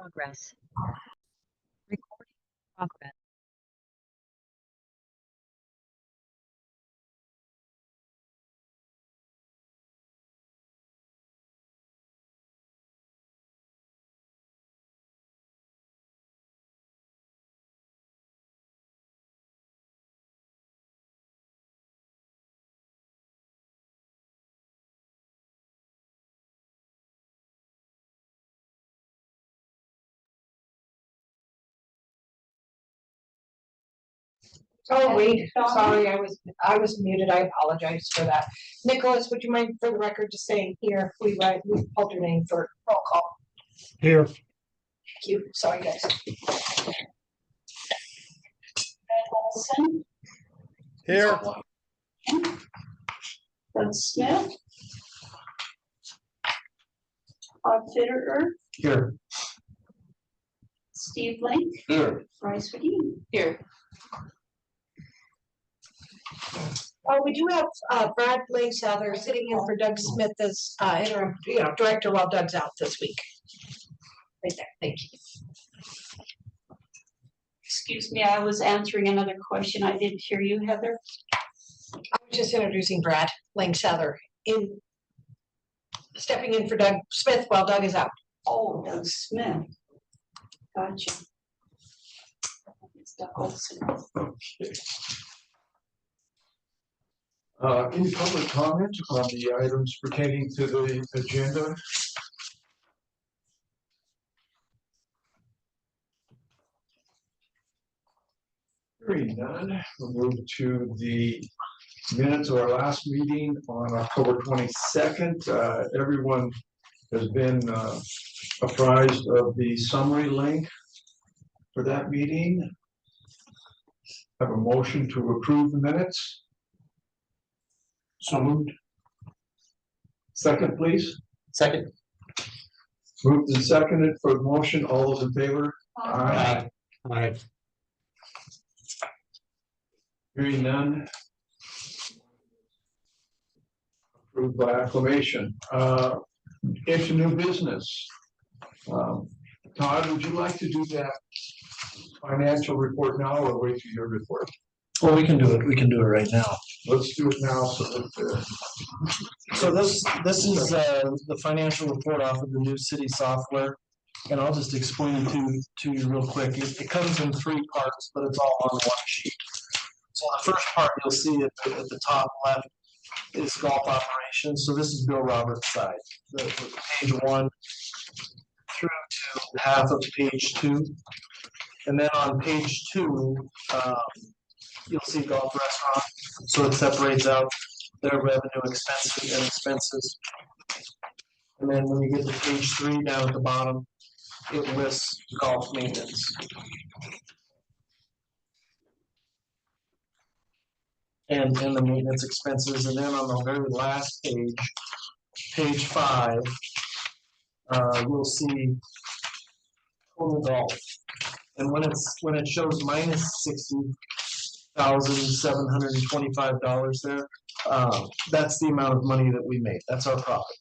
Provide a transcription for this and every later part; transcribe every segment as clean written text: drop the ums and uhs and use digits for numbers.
Progress. Recording progress. Oh, wait, sorry, I was muted. I apologize for that. Nicholas, would you mind for the record just saying here, we called your name for roll call. Here. Thank you. Sorry, guys. Olson, Here. Doug Smith, Todd Fitterer, Here. Steve Link, Here. Bryce Radine. Here. We do have Brad Langsather sitting in for Doug Smith as interim, director while Doug's out this week. Right there. Thank you. Excuse me, I was answering another question. I didn't hear you, Heather. I was just introducing Brad Langsather in stepping in for Doug Smith while Doug is out. Oh, Doug Smith. Gotcha. It's Doug Olson. Any public comment on the items pertaining to the agenda? Hearing none, we'll move to the minutes of our last meeting on October 22nd. Everyone has been apprised of the summary link for that meeting. Have a motion to approve the minutes. So moved. Second, please. Second. Moved and seconded for the motion. All those in favor? Aye. Aye. Hearing none. Approved by acclamation. Into new business. Todd, would you like to do that financial report now or wait for your report? Well, we can do it. We can do it right now. Let's do it now so that. So this is the financial report off of the new city software, and I'll just explain it to you real quick. It comes in three parts, but it's all on one sheet. So the first part you'll see at the top left is golf operations. So this is Bill Roberts' side, the page 1 through to half of page 2, and then on page 2. You'll see golf restaurant, so it separates out their revenue, expenses. And then when you get to page 3 down at the bottom, it lists golf maintenance. And the maintenance expenses, and then on the very last page, page 5, you'll see total golf. And when it shows minus $60,725 there, that's the amount of money that we made. That's our profit.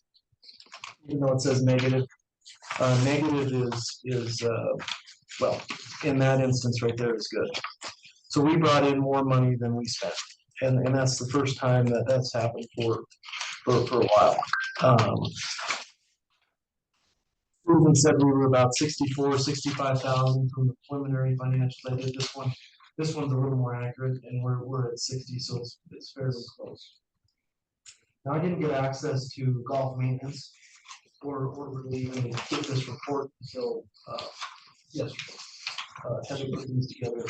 Even though it says negative, negative is well, in that instance right there is good. So we brought in more money than we spent, and that's the first time that that's happened for a while. Ruben said we were about 65,000 from the preliminary financials. I did this one. This one's a little more accurate, and we're at 60, so it's fairly close. Now I didn't get access to golf maintenance or really even get this report until yesterday. Heather put these together.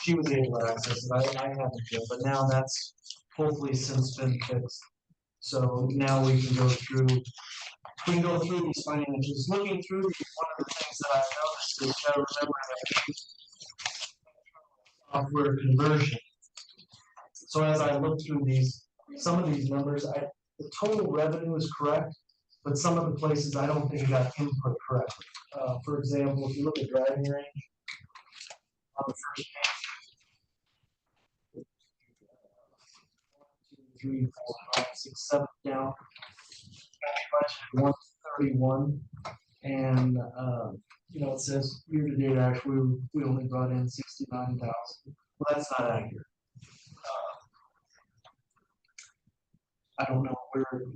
She was able to access it. I haven't yet, but now that's hopefully since been fixed. So now we can go through. We can go through these financials. Looking through these, one of the things that I've noticed is I remember that software conversion. So as I look through these, some of these numbers, the total revenue is correct, but some of the places I don't think got input correctly. For example, if you look at driving range on the first page, 1, 2, 3, 4, 5, 6, 7 down. 131, And, you know, it says year-to-date actually, we only brought in 69,000. Well, that's not accurate. I don't know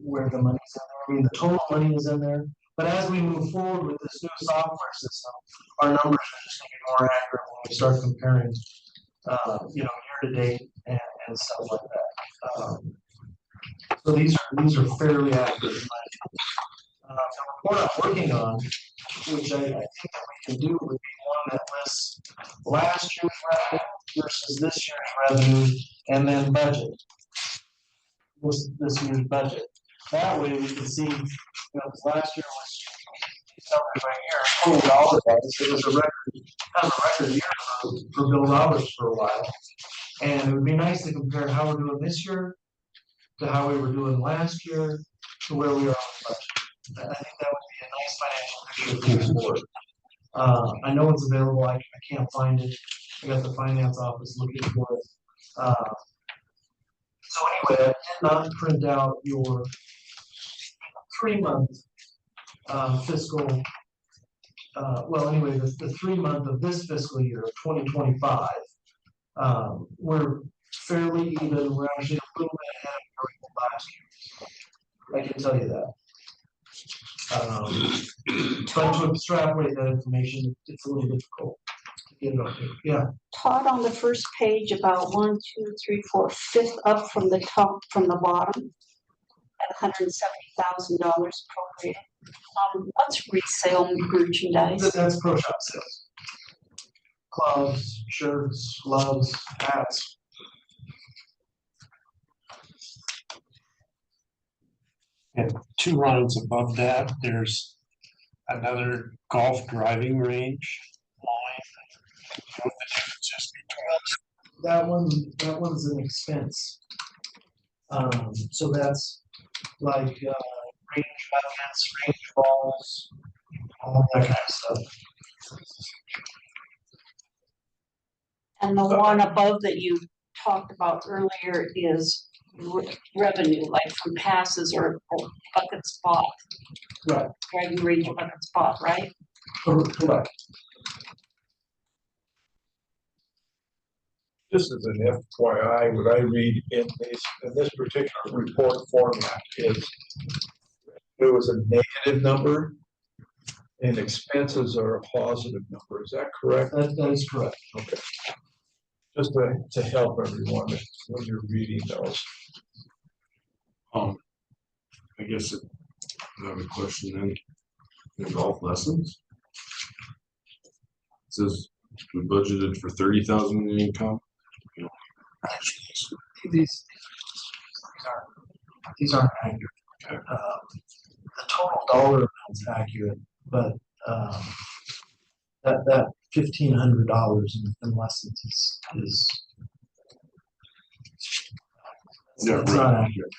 where the money's in there. I mean, the total money is in there, but as we move forward with this new software system, our numbers are just gonna be more accurate when we start comparing, you know, year-to-date and stuff like that. So these are fairly accurate. In my opinion. The report I'm working on, which I think that we can do, would be one that lists last year's revenue versus this year's revenue, and then budget. This year's budget. That way we can see, you know, 'cause last year was something right here, total dollar wise, it was a record, kind of a record year for Bill Roberts for a while. And it would be nice to compare how we're doing this year to how we were doing last year to where we are on the budget. I think that would be a nice financial picture for the board. I know it's available, I can't find it. I got the finance office looking for it. So anyway, I did not print out your 3-month fiscal, well, anyway, the 3-month of this fiscal year of 2025. We're fairly even, we're actually a little bit ahead of where we were last year. I can tell you that. But to extrapolate that information, it's a little difficult to get it up here. Yeah. Todd, on the first page, about 1, 2, 3, 4, fifth up from the top, from the bottom, at $170,000 appropriated. That's resale merchandise. That's pro shop sales. Gloves, shirts, gloves, hats. And 2 lines above that, there's another golf driving range line. You know, the difference is between That one's an expense. So that's like range buckets, range balls, all that kind of stuff. And the one above that you talked about earlier is revenue, like from passes or bucket spot. Right. Driving range bucket spot, right? Correct. Just as an FYI, what I read in this particular report format is it was a negative number and expenses are a positive number. Is that correct? That is correct. Okay. Just to help everyone when you're reading those. I guess I have a question then. The golf lessons. It says we budgeted for 30,000 in income. You know, These aren't accurate. Okay. The total dollar amount's accurate, but that $1,500 in lessons is Yeah, it's right. not accurate.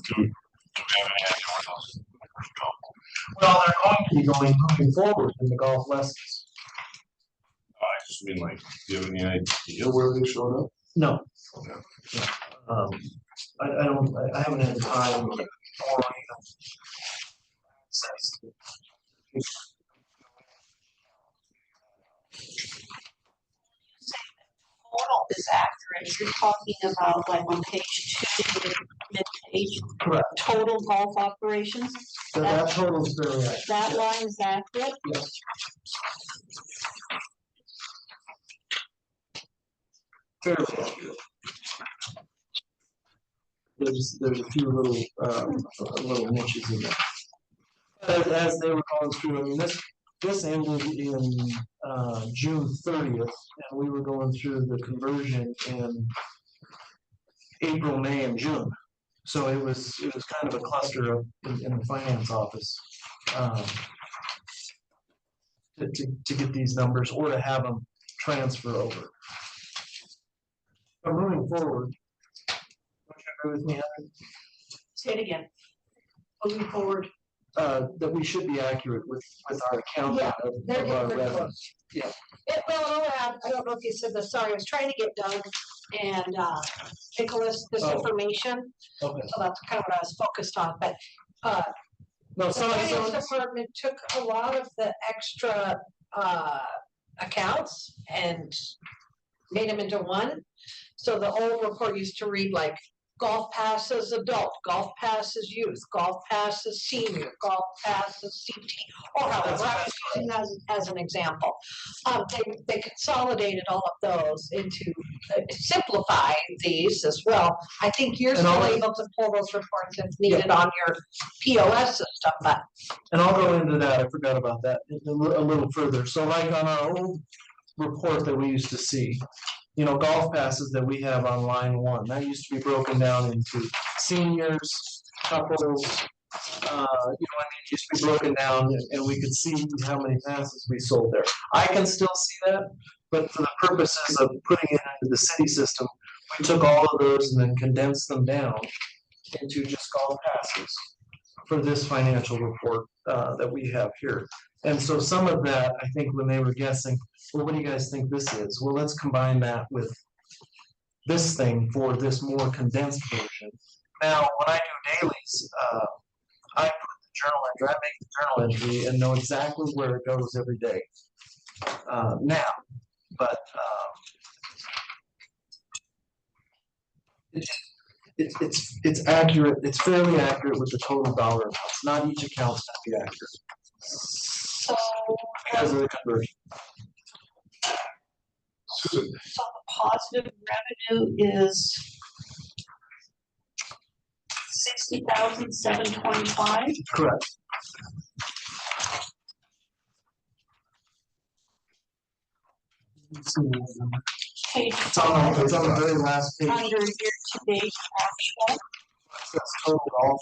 do we have any idea where those numbers go? Well, they're going to be moving forward in the golf lessons. I just mean like, do you have any idea where they showed up? No. Okay. I haven't had time or even access to. Total is accurate. You're talking about like on page 2, mid-page, Correct. total golf operations. That total is fairly accurate. That line is accurate. Yes. Fairly accurate. There's a few little niches in there. As they were going through, I mean, this ended in June 30th, and we were going through the conversion in April, May, and June. So it was kind of a cluster in the finance office to get these numbers or to have them transfer over. But moving forward, don't you agree with me, Heather? Say it again. Moving forward. That we should be accurate with our accounting Yeah, of they're our getting pretty revenue. close. Yeah. Well, I'll add, I don't know if you said this, sorry, I was trying to get Doug and Nicholas this Oh. information. Okay. So that's kind of what I was focused on, but No, The some, finance some, department took a lot of the extra accounts and made them into one. So the old report used to read like golf passes adult, golf passes youth, golf passes senior, golf passes CT, or however, I was using that as an example. They consolidated all of those into simplifying these as well. I think you're And still all- able to pull those reports if needed on your POS system, but and I'll go into that, I forgot about that, a little further. So like on our old report that we used to see, you know, golf passes that we have on line one, that used to be broken down into seniors, couples, you know, I mean, it used to be broken down and we could see how many passes we sold there. I can still see that, but for the purposes of putting it into the city system, we took all of those and then condensed them down into just golf passes for this financial report, that we have here. And so some of that, I think when they were guessing, well, what do you guys think this is? Well, let's combine that with this thing for this more condensed version. Now, when I do dailies, I put the journal entry, I make the journal entry and know exactly where it goes every day. Now, but, it's accurate, it's fairly accurate with the total dollar amounts, not each account's gonna be accurate So, because of the conversion. Susan, so the positive revenue is 60,725. Correct. Page It's on, it's on the very last page. under year-to-date actual. That's total golf.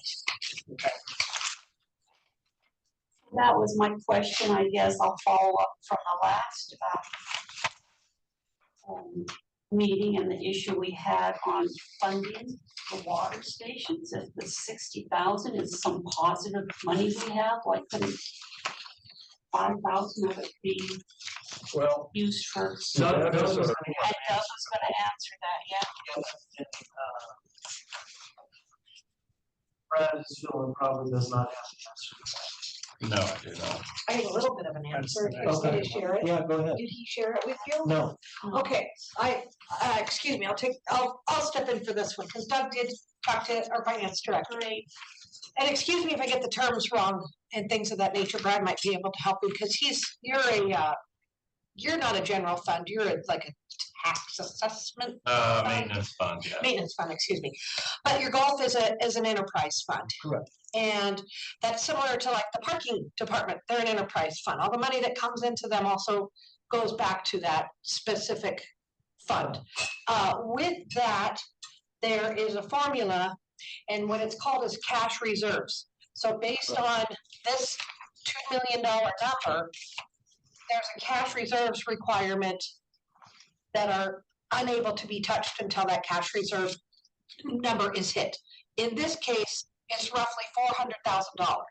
That was my question, I guess I'll follow up from the last meeting and the issue we had on funding the water stations. If the 60,000 is some positive money we have, why couldn't 5,000 of it be Well, used for? Doug was gonna- And Doug was gonna answer that, yeah. Brad is feeling probably does not have the answer to that. No, I do not. I have a little bit of an answer. If you're going to share it. Yeah, go ahead. Did he share it with you? No, Okay, excuse me, I'll step in for this one, because Doug did talk to our finance director. Great. And excuse me if I get the terms wrong and things of that nature, Brad might be able to help you, because you're not a general fund, like a tax assessment. Maintenance fund, yeah. Maintenance fund, excuse me, but your golf is an enterprise fund. Correct. And that's similar to like the parking department, they're an enterprise fund, all the money that comes into them also goes back to that specific fund. With that, there is a formula, and what it's called is cash reserves. So based on this $2 million number, there's a cash reserves requirement that are unable to be touched until that cash reserve number is hit. In this case, it's roughly $400,000.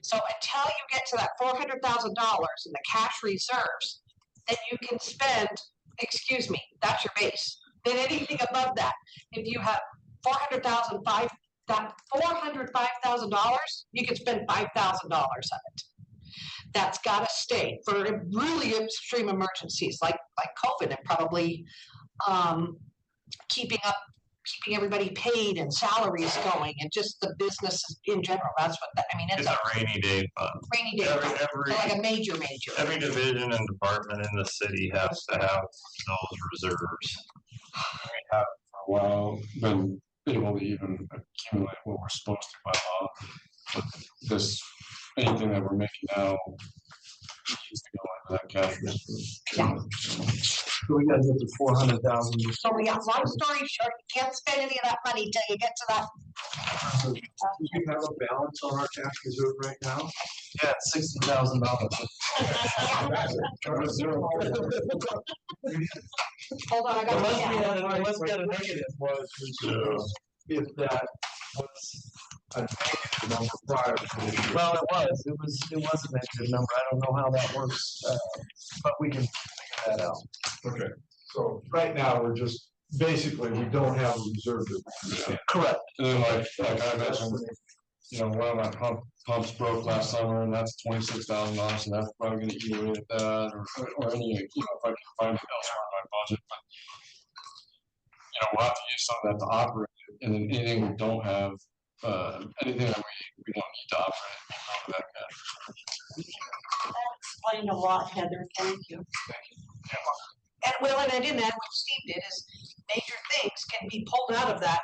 So until you get to that $400,000 in the cash reserves, then you can spend, excuse me, that's your base. Then anything above that, if you have $405,000, you can spend $5,000 of it. That's gotta stay for really extreme emergencies like COVID and probably keeping everybody paid and salaries going and just the business in general. That's what I mean. It's a rainy day fund. Rainy day, Every, fund, every, so like a major. every division and department in the city has to have those reserves. For a while, been able to even accumulate what we're supposed to by law. But this, anything that we're making now needs to go into that cash reserve. so we gotta get to 400,000. So yeah, long story short, you can't spend any of that money till you get to that. do we have a balance on our cash reserve right now? Yeah, $60,000. Hold on, I got Unless to we check. had, unless we had a negative was, If that was a negative number prior to this year. well, it was a negative number, I don't know how that works, but we can figure that out. Okay, so right now, we're just, basically, we don't have a reserve. Correct. And then like I mentioned, you know, one of my pumps broke last summer and that's $26,000, and that's probably gonna eat away at that, or any, you know, if I can find it elsewhere in my budget, but. You know, we'll have to use some of that to operate, it, and then anything we don't have, anything that we don't need to operate, we go to that category. That explained a lot, Heather, thank you. And well, and in that, what Steve did is major things can be pulled out of that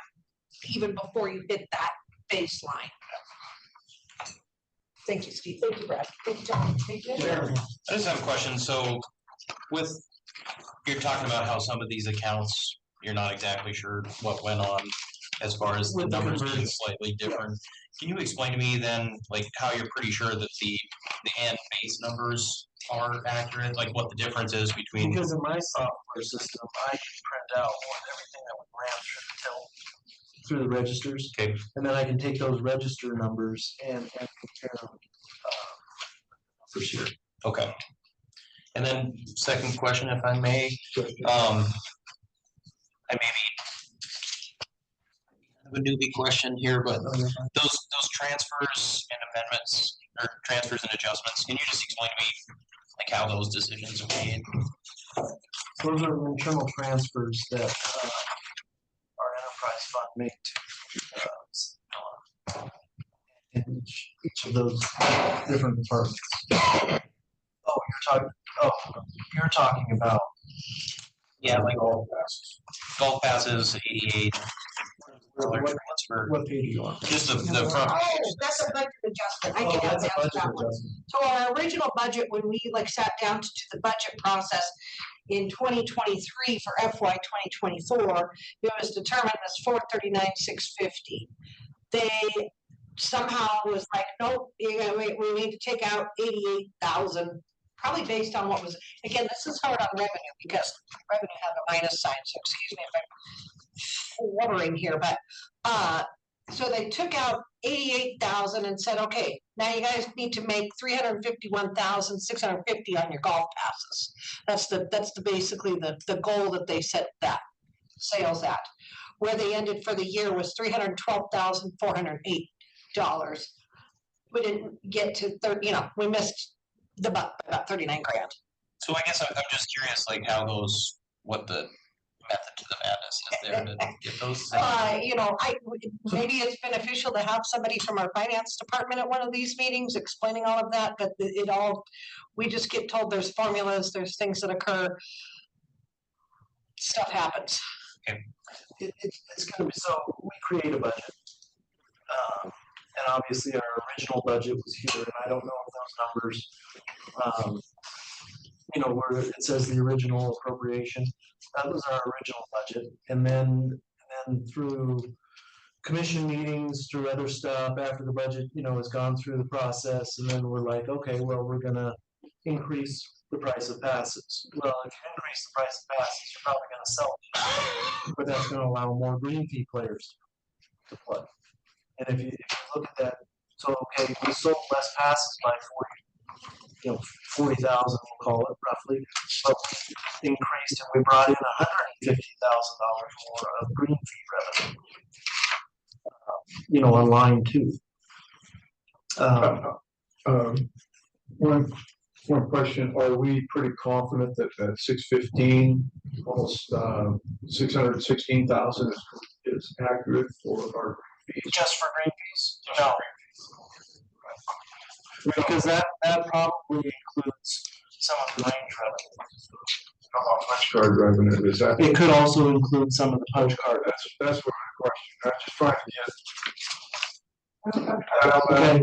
even before you hit that baseline. Thank you, Steve. Thank you, Brad. Thank you, John. Thank you. I just have a question. So with, you're talking about how some of these accounts, you're not exactly sure what went on as far as the With the numbers being conversion. slightly different. Can you explain to me then, like how you're pretty sure that the end base numbers are accurate? Like what the difference is between, Because in my software system, I can print out everything that would ran through the registers. okay, And then I can take those register numbers and compare them. For sure. okay. And then second question, if I may, I maybe have a newbie question here, but those transfers and amendments or transfers and adjustments, can you just explain to me like how those decisions are made? Those are internal transfers that our enterprise fund made to in each of those different departments. You're talking about Yeah, like golf passes. golf passes, 88, What, transfer, what page are you on? just the front. Oh, that's a budget adjustment. I Oh, can that's a answer budget that one. adjustment. So our original budget, when we like sat down to do the budget process in 2023 for FY 2024, it was determined as 439,650. They somehow was like, nope, we need to take out 88,000, probably based on what was, again, this is hard on revenue because revenue have a minus sign, so excuse me if I'm wondering here, but so they took out 88,000 and said, okay, now you guys need to make 351,650 on your golf passes. That's basically the goal that they set that sales at. Where they ended for the year was $312,408. We didn't get to 30, we missed about 39 grand. So I guess I'm just curious, like how those, what the method to the madness is there to get those things. Maybe it's beneficial to have somebody from our finance department at one of these meetings explaining all of that, but we just get told there's formulas, there's things that occur. Stuff happens. It's gonna be, so we create a budget. And obviously our original budget was here, and I don't know if those numbers, where it says the original appropriation, that was our original budget. And then through commission meetings, through other stuff, after the budget, has gone through the process, and then we're like, okay, well, we're gonna increase the price of passes. Well, if you increase the price of passes, you're probably gonna sell them, but that's gonna allow more green fee players to play. And if you look at that, so okay, we sold less passes by 40,000, we'll call it roughly, but we increased and we brought in $150,000 more of green fee revenue. On line 2. One question, are we pretty confident that 615, almost 616,000 is accurate for our fees? Just for green fees? No. Because that probably includes some of the range revenue. Punch card revenue, is that? It could also include some of the punch card. That's what my question, I'm just trying to get. Okay.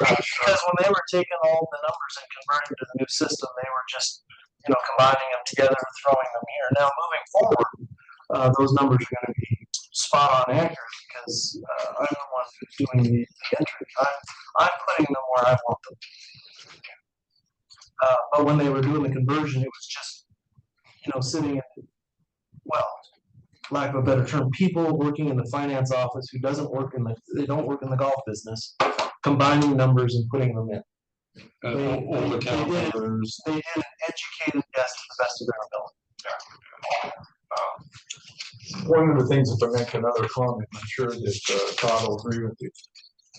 Because when they were taking all the numbers and converting to the new system, they were just, combining them together and throwing them here. Now, moving forward, those numbers are gonna be spot on accurate because I'm the one who's doing the entry. I'm putting them where I want them. But when they were doing the conversion, it was just, sitting in, lack of a better term, people working in the finance office who they don't work in the golf business, combining numbers and putting them in. Old account numbers. They did an educated guess to the best of their ability. One of the things, if I make another comment, I'm sure that Todd will agree with you.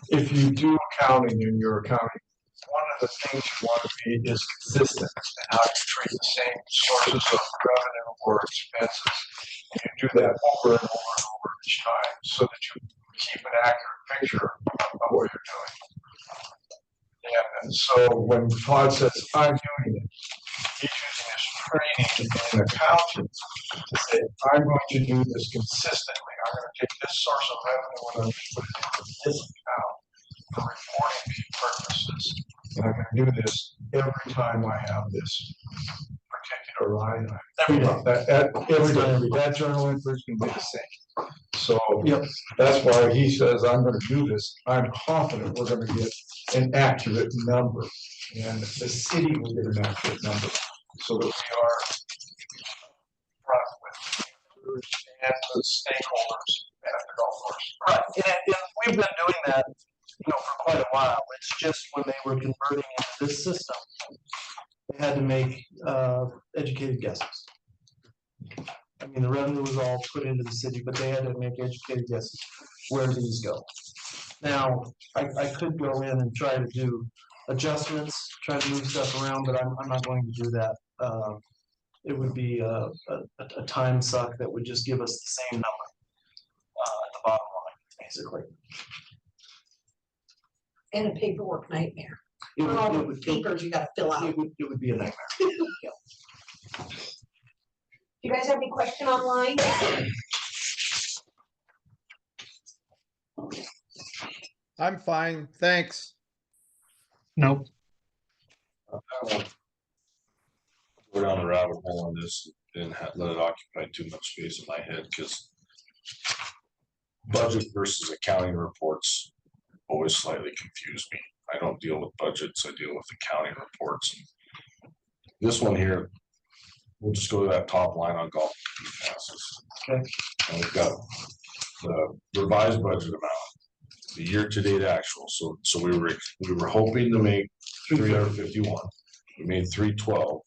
if you do accounting in your accounting, one of the things you want to be is consistent in how you treat the same sources of revenue or expenses. And you do that over and over and over each time so that you keep an accurate picture of what you're doing. And so when Todd says, I'm doing it, he's using his training in accounting to say, I'm going to do this consistently. I'm going to take this source of revenue and I'm going to put it into this account for reporting purposes. And I'm going to do this every time I have this particular line item. Every day. Every day. That journal entry is going to be the same. So Yep. that's why he says, I'm going to do this. I'm confident we're going to get an accurate number. And the city will get an accurate number so that we are front with and the stakeholders at the golf course. Right, and we've been doing that, for quite a while. It's just when they were converting into this system, they had to make educated guesses. I mean, the revenue was all put into the city, but they had to make educated guesses. Where do these go? Now, I could go in and try to do adjustments, try to move stuff around, but I'm not going to do that. It would be a time suck that would just give us the same number at the bottom line, basically. And a paperwork nightmare. It For all would, the papers you gotta fill out. it would be a nightmare. You guys have any question online? I'm fine, thanks. Nope. Go down the rabbit hole on this and let it occupy too much space in my head, because budget versus accounting reports always slightly confuse me. I don't deal with budgets, I deal with accounting reports. This one here, we'll just go to that top line on golf passes. Okay. And we've got the revised budget amount, the year-to-date actual. So we were hoping to make 351. We made 312.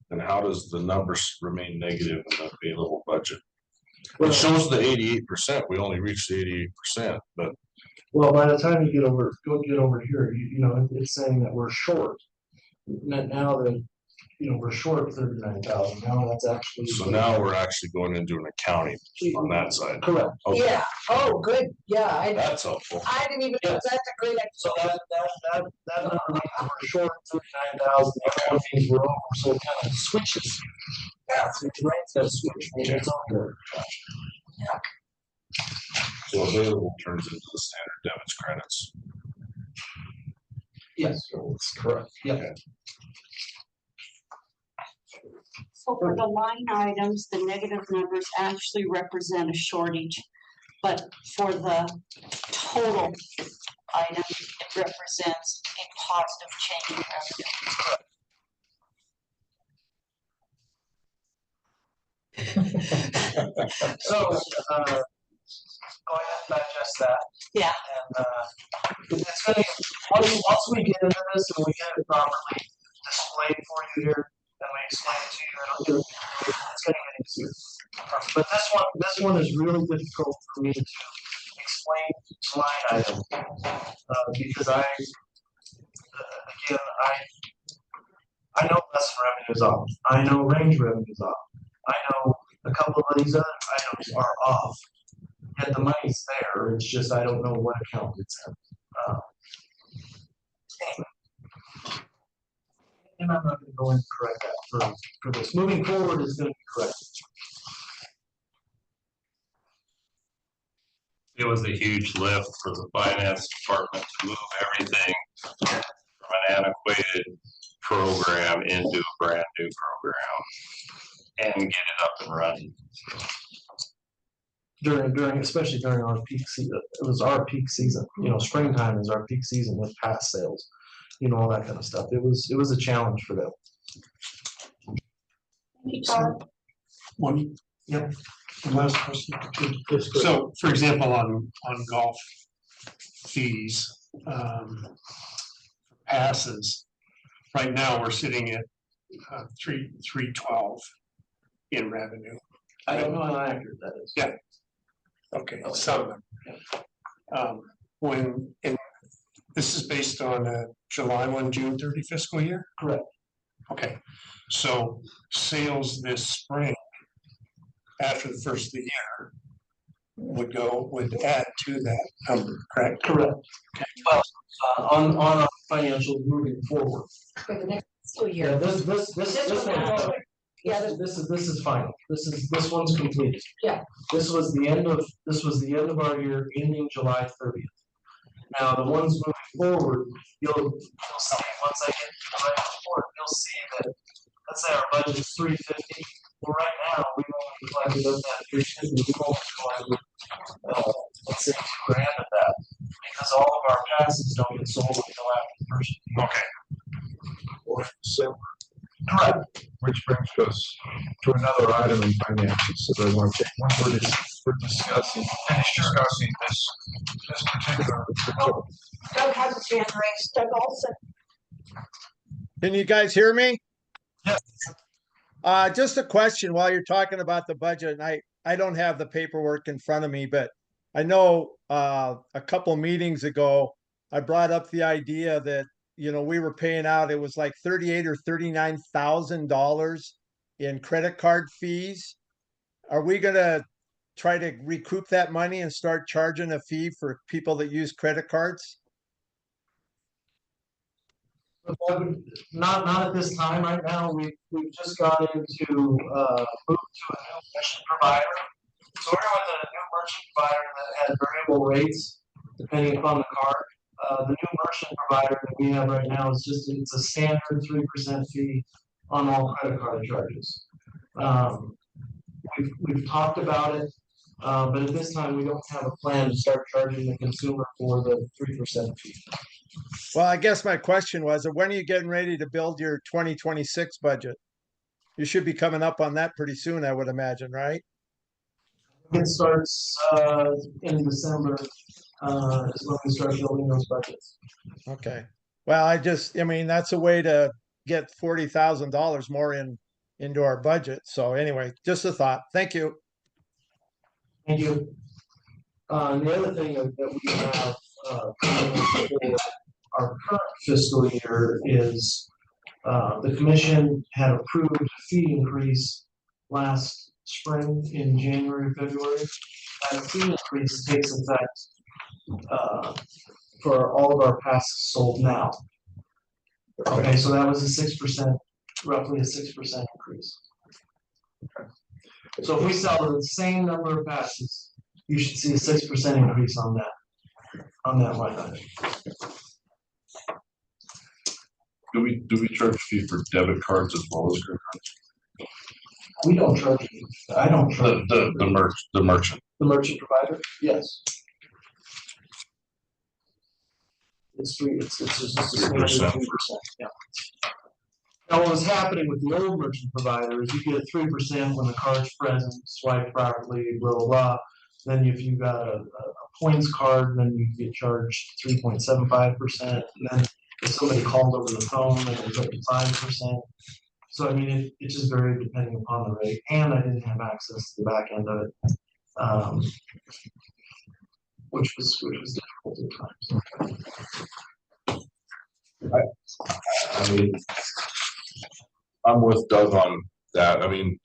And how does the numbers remain negative in the available budget? It shows the 88%. We only reached the 88%, but Well, by the time you get over here, it's saying that we're short. Now that, we're short 39,000, now that's actually. so now we're actually going into an accounting on that side. Correct. Okay, Yeah, oh, good, yeah, that's helpful. I didn't even, Yes. that's a great idea. So that number means we're short 39,000, the other one means we're over, so it kind of switches. Yeah, so it's right, that switch, maybe it's over. So available turns into the standard debits credits. Yes, That's correct. yeah. So for the line items, the negative numbers actually represent a shortage, but for the total item, it represents a positive change in revenue. So, go ahead and digest that. Yeah. And, it's gonna, once we get into this and we get it properly displayed for you here, and we explain it to you, it's gonna get easier. But this one is really difficult for me to explain each line item, because again, I know lesson revenue is off, I know range revenue is off, I know a couple of these other items are off. Yet the money's there, it's just I don't know what account it's in. And I'm not gonna go in and correct that for this. Moving forward is gonna be corrected. It was a huge lift for the finance department to move everything from an antiquated program into a brand new program and get it up and running. Especially during our peak season, it was our peak season, springtime is our peak season with pass sales, all that kind of stuff. It was a challenge for them. One, Yep. one last question. So, for example, on golf fees, passes, right now we're sitting at 312 in revenue. I don't know how accurate that is. Yeah. Okay, some of them. When, and This is based on July 1, June 30 fiscal year? Correct. Okay, so sales this spring after the first of the year would add to that number, correct? Correct. Well, on our financials moving forward. For the next fiscal Yeah, year. this one, one. Yeah, This is final. This one's complete. Yeah. This was the end of our year ending July 30th. Now, the ones moving forward, you'll see, once I get to the right report, you'll see that, let's say our budget is 350. Well, right now, we've only collected of that 350, we've only collected, let's say $2,000 of that. Because all of our passes don't get sold until after the first of the year. Okay. Or December. Correct. Which brings us to another item in finances that I want to take. When we're discussing, finish discussing this particular. Doug has his hand raised, Doug Olson. Can you guys hear me? Yes. Just a question while you're talking about the budget, and I don't have the paperwork in front of me, but I know a couple meetings ago, I brought up the idea that, you know, we were paying out, it was like $38,000 or $39,000 in credit card fees. Are we gonna try to recoup that money and start charging a fee for people that use credit cards? Not at this time. Right now, we've just gone into move to a new merchant provider. So we're with a new merchant provider that has variable rates depending upon the card. The new merchant provider that we have right now is it's a standard 3% fee on all credit card charges. We've talked about it, but at this time we don't have a plan to start charging the consumer for the 3% fee. Well, I guess my question was, when are you getting ready to build your 2026 budget? You should be coming up on that pretty soon, I would imagine, right? It starts in December, is when we start building those budgets. Okay. Well, I mean, that's a way to get $40,000 more into our budget. So anyway, just a thought. Thank you. Thank you. And the other thing that we have coming up for our current fiscal year is the commission had approved a fee increase last spring in January, February. That fee increase takes effect for all of our passes sold now. Okay, so that was a 6%, roughly a 6% increase. So if we sell the same number of passes, you should see a 6% increase on that line item. Do we charge fee for debit cards as well as credit cards? We don't charge, I don't charge. The merchant. The merchant provider, yes. It's just a standard 3%, yeah. Now, what was happening with the old merchant provider is you get 3% when the card's present, swipe properly, blah, blah, blah. Then if you got a points card, then you get charged 3.75%. And then if somebody called over the phone, then it was up to 5%. So I mean, it just varied depending upon the rate, and I didn't have access to the back end of it, which was difficult at times. I mean, I'm with Doug on that. I mean,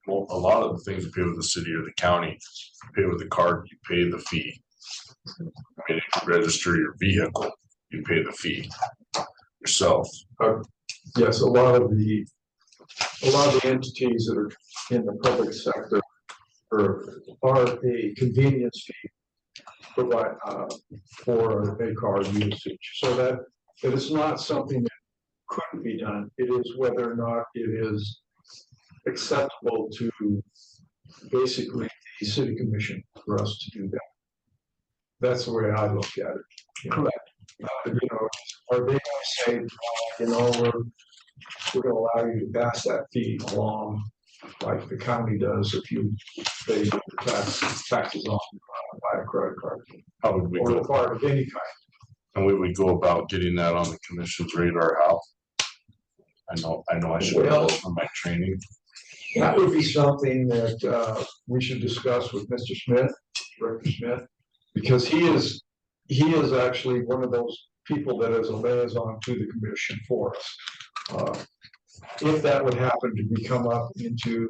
well, a lot of the things you pay with the city or the county, you pay with the card, you pay the fee. I mean, if you register your vehicle, you pay the fee yourself. Yes, a lot of the entities that are in the public sector are a convenience fee provide for a card usage. So that it is not something that couldn't be done. It is whether or not it is acceptable to basically the city commission for us to do that. That's the way I look at it. Correct. You know, are they going to say, you know, we're going to allow you to pass that fee along like the county does if you pay taxes on by a credit card? How would we or go a card of any kind? And we would go about getting that on the commission's radar? How? I know I should know this from my training. That would be something that we should discuss with Mr. Smith, Director Smith, because he is he is actually one of those people that is a liaison to the commission for us. If that would happen to become up into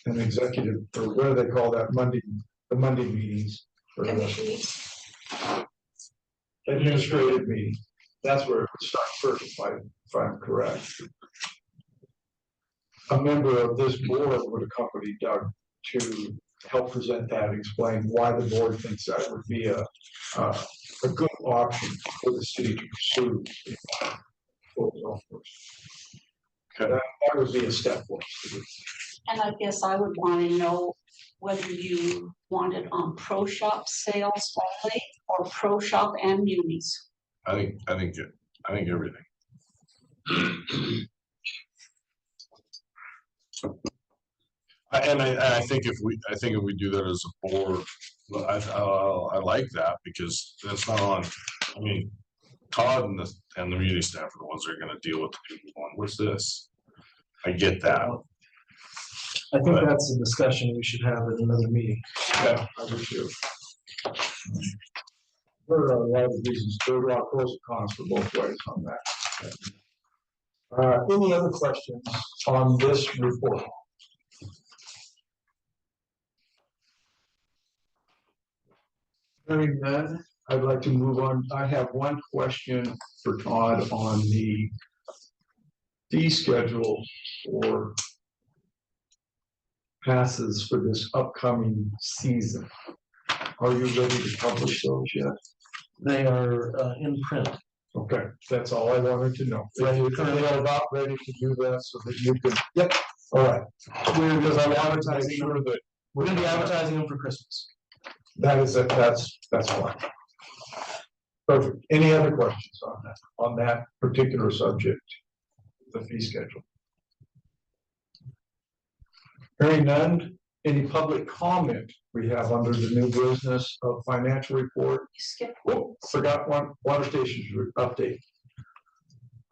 an executive, or what do they call that, the Monday meetings? Or the administrative meeting, that's where it would start first, if I'm correct. A member of this board would accompany Doug to help present that, explain why the board thinks that would be a good option for the city to pursue. That would be a step for us to do. And I guess I would want to know whether you want it on pro shop sales only or pro shop and munis. I think everything. I think if we do that as a board, I like that because that's not on, I mean, Todd and the community staff are the ones that are gonna deal with the people going, what's this? I get that. I think that's a discussion we should have at another meeting. Yeah, I do too. There are a lot of reasons, there are a lot of pros and cons for both ways on that. Any other questions on this report? Hearing none, I'd like to move on. I have one question for Todd on the fee schedule for passes for this upcoming season. Are you ready to publish those yet? They are in print. Okay, that's all I wanted to know. They are about ready to do that so that you can. Yep. All right. Because I wanted to make sure that We're gonna be advertising them for Christmas. that is, that's fine. Perfect. Any other questions on that particular subject? The fee schedule. Hearing none, any public comment we have under the new business of financial report? You skip Oh, forgot one, water stations update.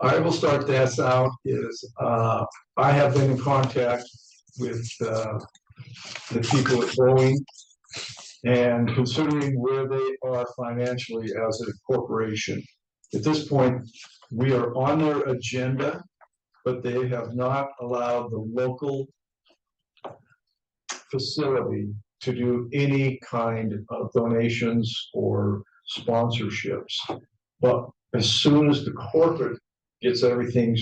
I will start this out is, I have been in contact with, the people at Boeing. And considering where they are financially as a corporation, at this point, we are on their agenda, but they have not allowed the local facility to do any kind of donations or sponsorships. But as soon as the corporate gets everything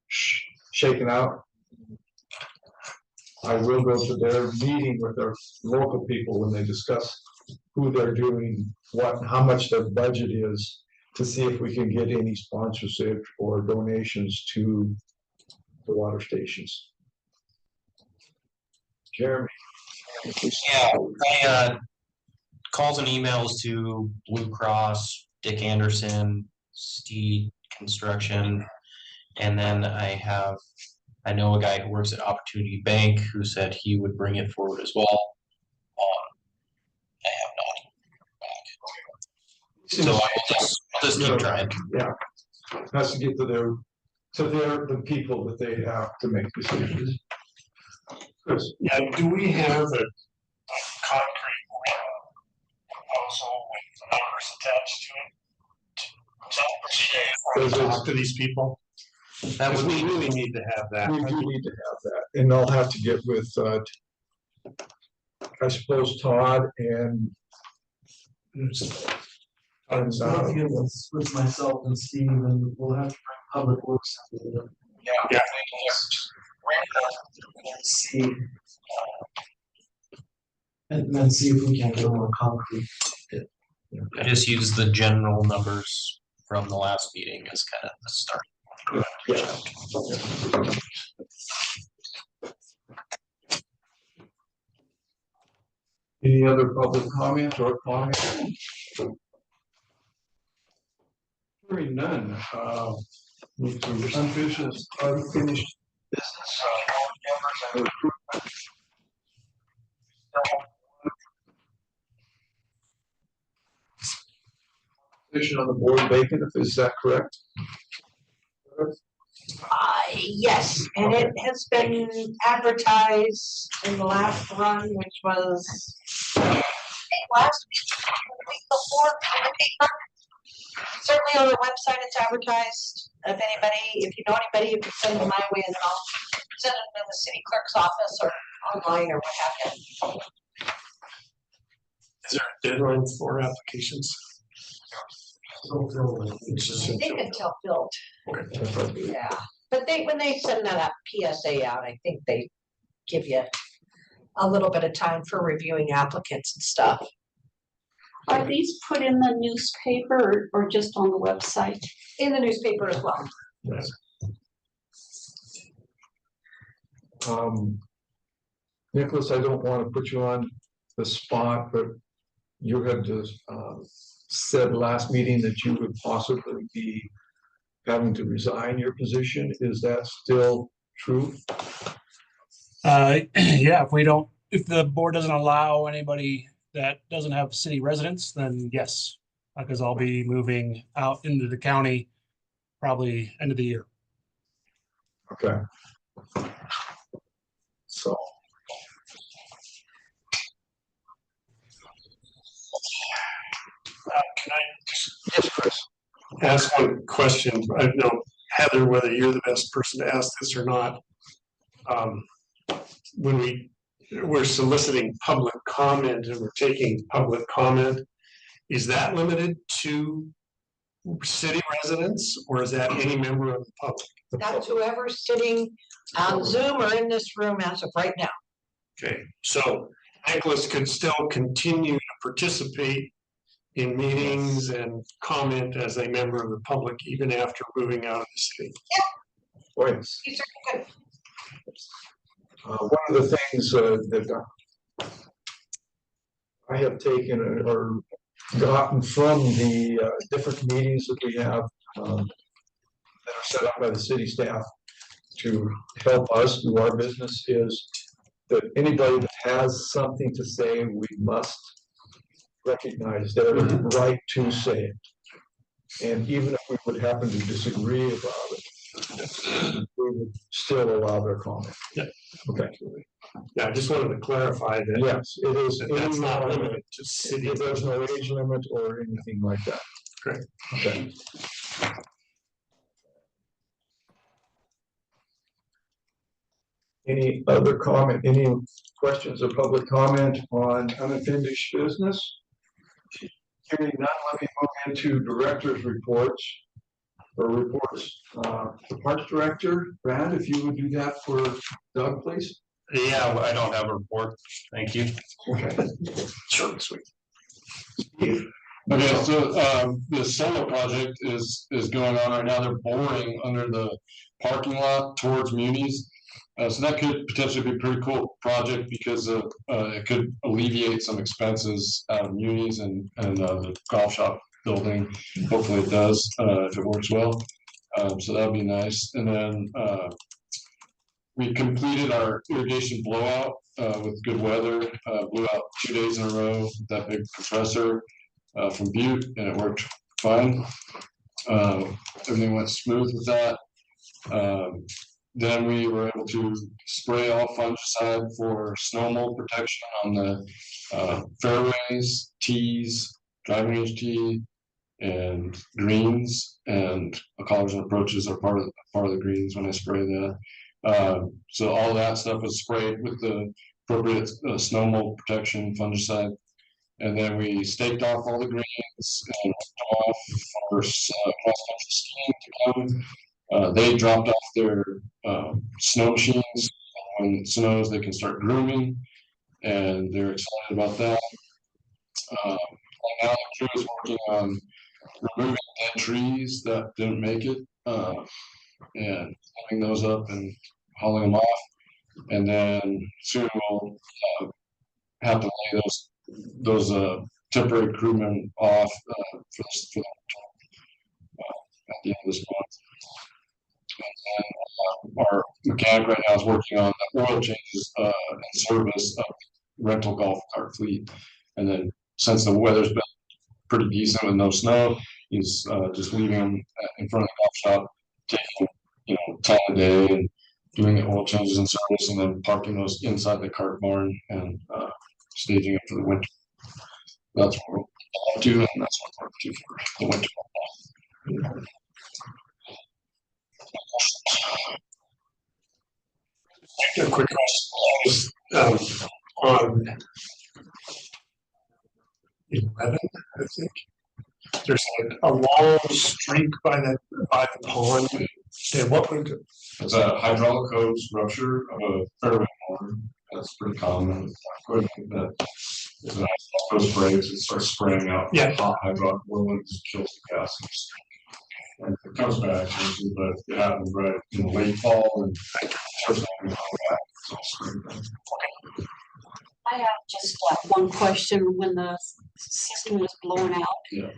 shaken out, I will go to their meeting with their local people when they discuss who they're doing, what, how much their budget is, to see if we can get any sponsorship or donations to the water stations. Jeremy. Yeah, I calls and emails to Blue Cross, Dick Anderson, Steed Construction, and then I know a guy who works at Opportunity Bank who said he would bring it forward as well. I have not. So I'll just keep trying. Yeah, has to get to the people that they have to make decisions. Chris. Yeah, do we have a concrete proposal with numbers attached to it? To talk to these people? That would We be really need to have that. We do need to have that, and I'll have to get with, I suppose Todd and. Stuff here with myself and Steve, and we'll have to bring Public Works into it. Yeah. And then see if we can get more concrete. I just use the general numbers from the last meeting as kind of the start. Yeah. Any other public comment or comment? Hearing none, move to unfinished, unfinished business, members and recruitment. Position on the board vacant, is that correct? Yes, and it has been advertised in the last run, which was last week, the week more on the paper. Certainly on the website, it's advertised. If you know anybody, you can send them my way and then I'll send them to the city clerk's office or online or what have you. Is there a deadline for applications? I think until filled. Yeah, but when they send that PSA out, I think they give you a little bit of time for reviewing applicants and stuff. Are these put in the newspaper or just on the website? In the newspaper as well. Yes. Nicholas, I don't want to put you on the spot, but you had just said last meeting that you would possibly be having to resign your position. Is that still true? Yeah, if the board doesn't allow anybody that doesn't have city residents, then yes, because I'll be moving out into the county probably end of the year. Okay. So. Can I just ask one question? I don't know, Heather, whether you're the best person to ask this or not. When we're soliciting public comment and we're taking public comment, is that limited to city residents or is that any member of the public? That's whoever's sitting on Zoom or in this room as of right now. Okay, so Nicholas could still continue to participate in meetings and comment as a member of the public even after moving out of the city. Points. You certainly could. One of the things that I have taken or gotten from the different meetings that we have that are set up by the city staff to help us do our business is that anybody that has something to say, we must recognize their right to say it. And even if we would happen to disagree about it, we would still allow their comment. Yeah. Okay. Yeah, I just wanted to clarify that. Yes, it is. That's not limited to city. There's no age limit or anything like that. Great. Okay. Any other comment, any questions or public comment on unfinished business? Hearing none, let me move into director's reports or reports. The Parks Director, Brad, if you would do that for Doug, please. Yeah, I don't have a report. Thank you. Okay. Short and sweet. Okay, so the solar project is going on right now. They're boring under the parking lot towards Muni's. So that could potentially be a pretty cool project because it could alleviate some expenses out of Muni's and the golf shop building. Hopefully it does if it works well. So that'd be nice. And then we completed our irrigation blowout with good weather. Blew out 2 days in a row with that big compressor from Butte, and it worked fine. Everything went smooth with that. Then we were able to spray all fungicide for snow mold protection on the fairways, tees, driving range tee, and greens, and collars and approaches are part of the greens when I spray that. So all that stuff was sprayed with the appropriate snow mold protection fungicide. And then we staked off all the greens and off for cross-country skiing to come. They dropped off their snow machines. When it snows, they can start grooming, and they're excited about that. Now the crew is working on removing dead trees that didn't make it, and cleaning those up and hauling them off. And then soon we'll have to lay those temporary crewmen off for at the end of this month. And our mechanic right now is working on the oil changes and service of rental golf cart fleet. And then since the weather's been pretty decent with no snow, he's just leaving them in front of the golf shop, taking time of day and doing the oil changes and service, and then parking those inside the cart barn and staging it for the winter. That's what do, and that's what we're doing for the winter. A quick question, on 11, I think. There's a long streak by the pond. Yeah, what would, It's a hydraulic hose rupture of a fairway motor. That's pretty common with equipment that is an hose breaks, it starts spraying out. Yeah. Hot hydraulic oil and just kills the gases. And it comes back, usually, but it happens right in the late fall and first time we come back. It's all spring then. I have just one question. When the system was blown out, Yeah.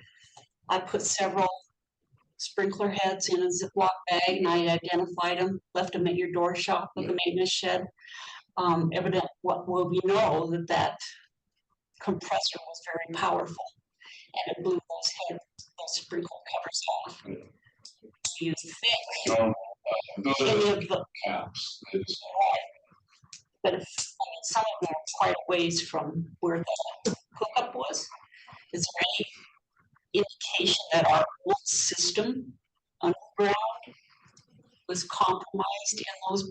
I put several sprinkler heads in a Ziploc bag and I identified them, left them at your door shop with the maintenance shed. Evident, what we know that compressor was very powerful and it blew those sprinkler covers off. Yeah. Do you think Those any are of the, caps. It's but if, some of them are quite a ways from where the hookup was, is there any indication that our old system underground was compromised in those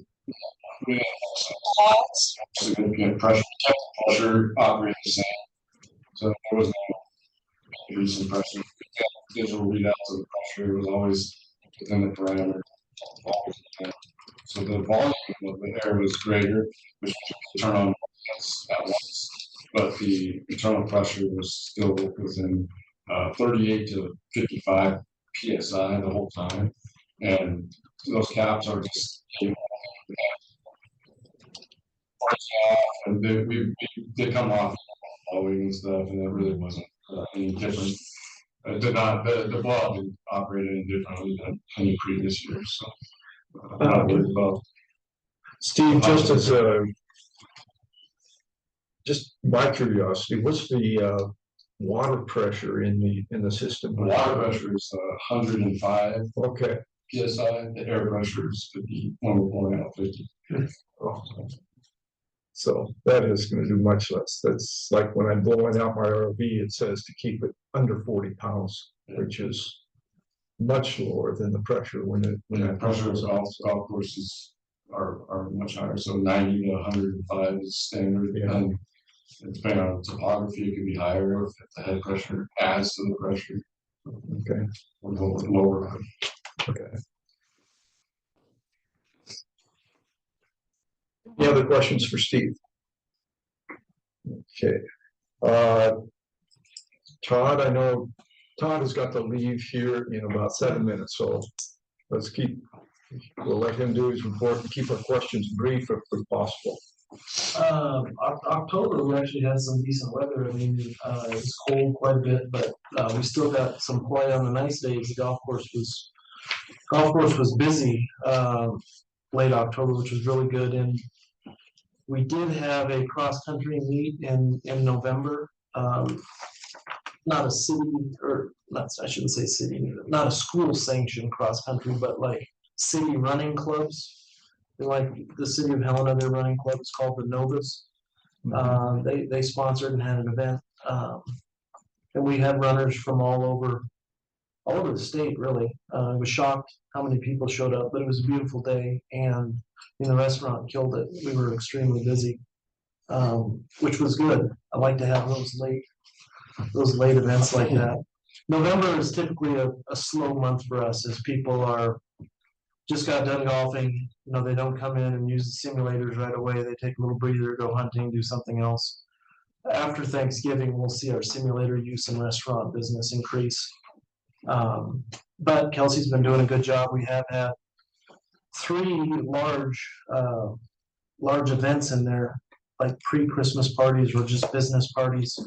we have laws? significant pressure operating the same. So there was no increase in pressure. Digital readouts of the pressure was always within the parameter. So the volume of the air was greater, which was turn on at once, but the internal pressure was still within 38 to 55 psi the whole time, and those caps are just and they come off blowing and stuff, and it really wasn't any different. It did not, the blowout didn't operate any differently than any previous year, so I'm not worried about. Steve, just as a, just by curiosity, what's the water pressure in the system? The water pressure is 105 Okay. psi, the air pressure is 50, when we're blowing out 50. Oh. So that is gonna do much less. That's like when I'm blowing out my RV, it says to keep it under 40 pounds, which is much lower than the pressure when that Pressure is of golf courses are much higher, so 90 to 105 is standard. Yeah. And depending on topography, it could be higher if the head pressure adds to the pressure. Okay. Or lower. Okay. Any other questions for Steve? Okay. Todd, I know Todd has got to leave here in about 7 minutes, so we'll let him do his report and keep our questions brief if possible. October, we actually had some decent weather. I mean, it's cold quite a bit, but we still got some play on the nice days. The golf course was busy late October, which was really good. And we did have a cross-country meet in November. Not a city, or not, I shouldn't say city, not a school-sanctioned cross-country, but like city running clubs. Like the city of Helena, their running club is called the Novas. They sponsored and had an event, and we had runners from all over the state. Really, I was shocked how many people showed up, but it was a beautiful day, and the restaurant killed it. We were extremely busy, which was good. I like to have those late events like that. November is typically a slow month for us, as people are just got done golfing. They don't come in and use the simulators right away. They take a little breather, go hunting, do something else. After Thanksgiving, we'll see our simulator use and restaurant business increase. But Kelsey's been doing a good job. We have had 3 large events in there, like pre-Christmas parties or just business parties.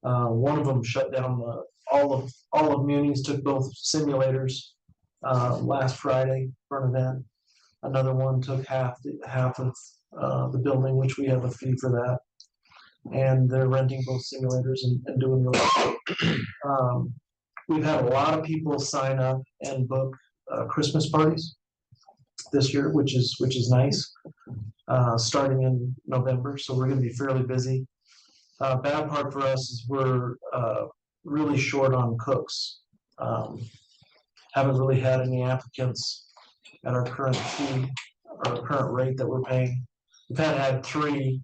One of them shut down all of Muni's, took both simulators last Friday for an event. Another one took half of the building, which we have a fee for that. And they're renting both simulators and doing really good. We've had a lot of people sign up and book Christmas parties this year, which is nice. Starting in November, so we're going to be fairly busy. Bad part for us is we're really short on cooks. Haven't really had any applicants at our current fee, or current rate that we're paying. We've had three,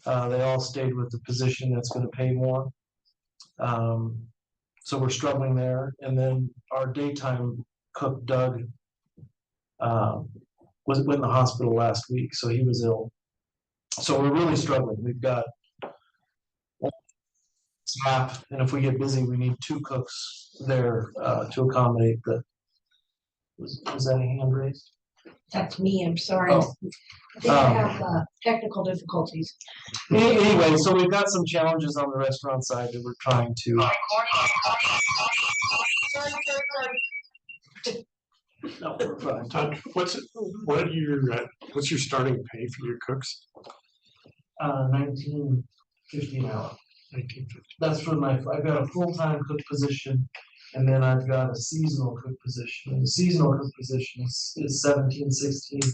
they all stayed with the position that's gonna pay more. So we're struggling there, and then our daytime cook Doug was in the hospital last week, so he was ill. So we're really struggling. We've got staff, and if we get busy, we need 2 cooks there to accommodate the. Was that a hand raised? That's me, I'm sorry. Oh. I think I have technical difficulties. Anyway, so we've got some challenges on the restaurant side that we're trying to. No, we're fine. Todd, what's your starting pay for your cooks? 19.50 an hour. 1950. That's for I've got a full-time cook position, and then I've got a seasonal cook position. And the seasonal cook position is 17.16,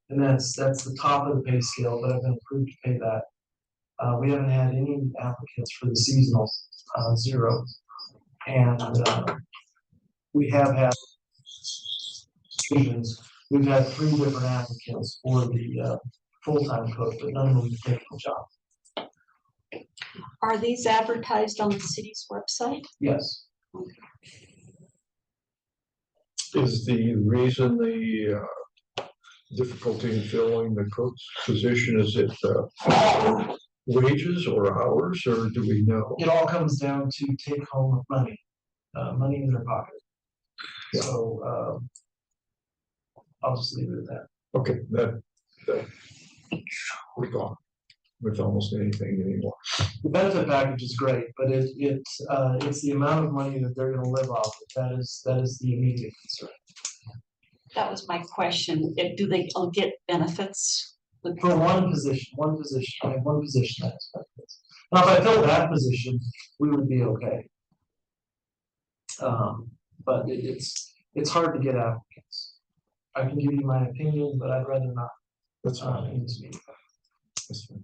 and that's the top of the pay scale, but I've been approved to pay that. We haven't had any applicants for the seasonal, 0. And we have had we've had 3 different applicants for the full-time cook, but none of them take the job. Are these advertised on the city's website? Yes. Is the reason the difficulty in filling the cook's position, is it wages or hours, or do we know? It all comes down to take home money, money in their pocket. So I'll just leave it at that. Okay, that we're gone with almost anything anymore. The benefit package is great, but it's the amount of money that they're gonna live off of. That is the immediate concern. That was my question. Do they all get benefits? For one position, I have one position that has benefits. Now, if I fill that position, we would be okay. But it's hard to get applicants. I can give you my opinion, but I'd rather not. That's fine. In this meeting. That's fine.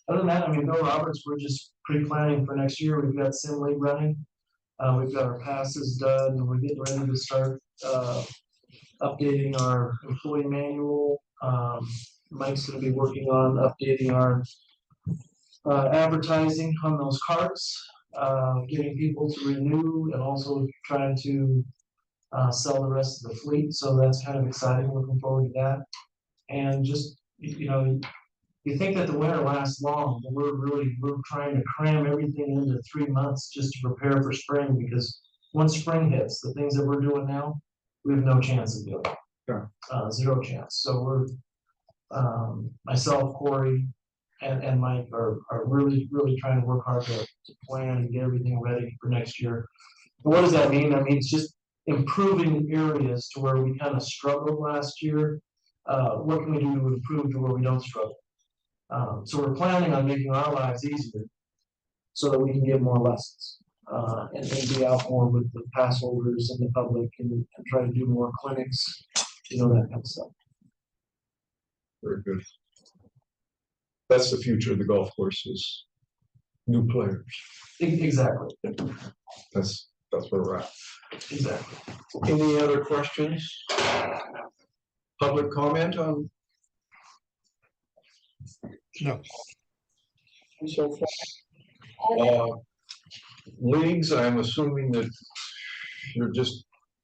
Other than that, I mean, Bill Roberts, we're just pre-planning for next year. We've got Sim League running. We've got our passes done, and we're getting ready to start updating our employee manual. Mike's gonna be working on updating our advertising on those carts, getting people to renew, and also trying to sell the rest of the fleet. So that's kind of exciting. Looking forward to that. And just, you think that the winter lasts long, but we're trying to cram everything into 3 months just to prepare for spring, because once spring hits, the things that we're doing now, we have no chance of doing. Sure. 0 chance. So we're myself, Corey, and Mike are really trying to work hard to plan and get everything ready for next year. And what does that mean? That means just improving areas to where we kind of struggled last year. What can we do to improve to where we don't struggle? So we're planning on making our lives easier so that we can give more lessons and be out more with the pass holders and the public and try to do more clinics, that kind of stuff. Very good. That's the future of the golf course, is new players. Exactly. That's where we're at. Exactly. Any other questions? Public comment on? No. So far. Leagues, I'm assuming that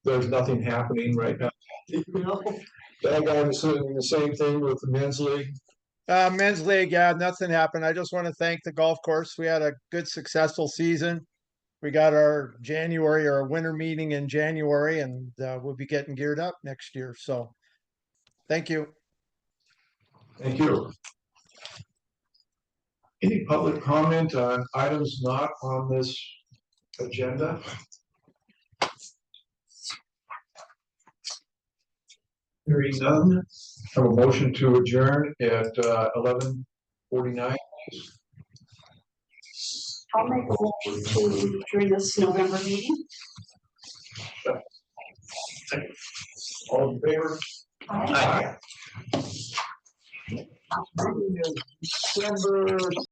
there's nothing happening right now. I'm assuming the same thing with the men's league. Men's league, yeah, nothing happened. I just want to thank the golf course. We had a good, successful season. We got our winter meeting in January, and we'll be getting geared up next year. So thank you. Thank you. Any public comment on items not on this agenda? Hearing none, have a motion to adjourn at 11:49. I'll make a motion to during this November meeting. All in favor? Aye. Aye. Meeting is December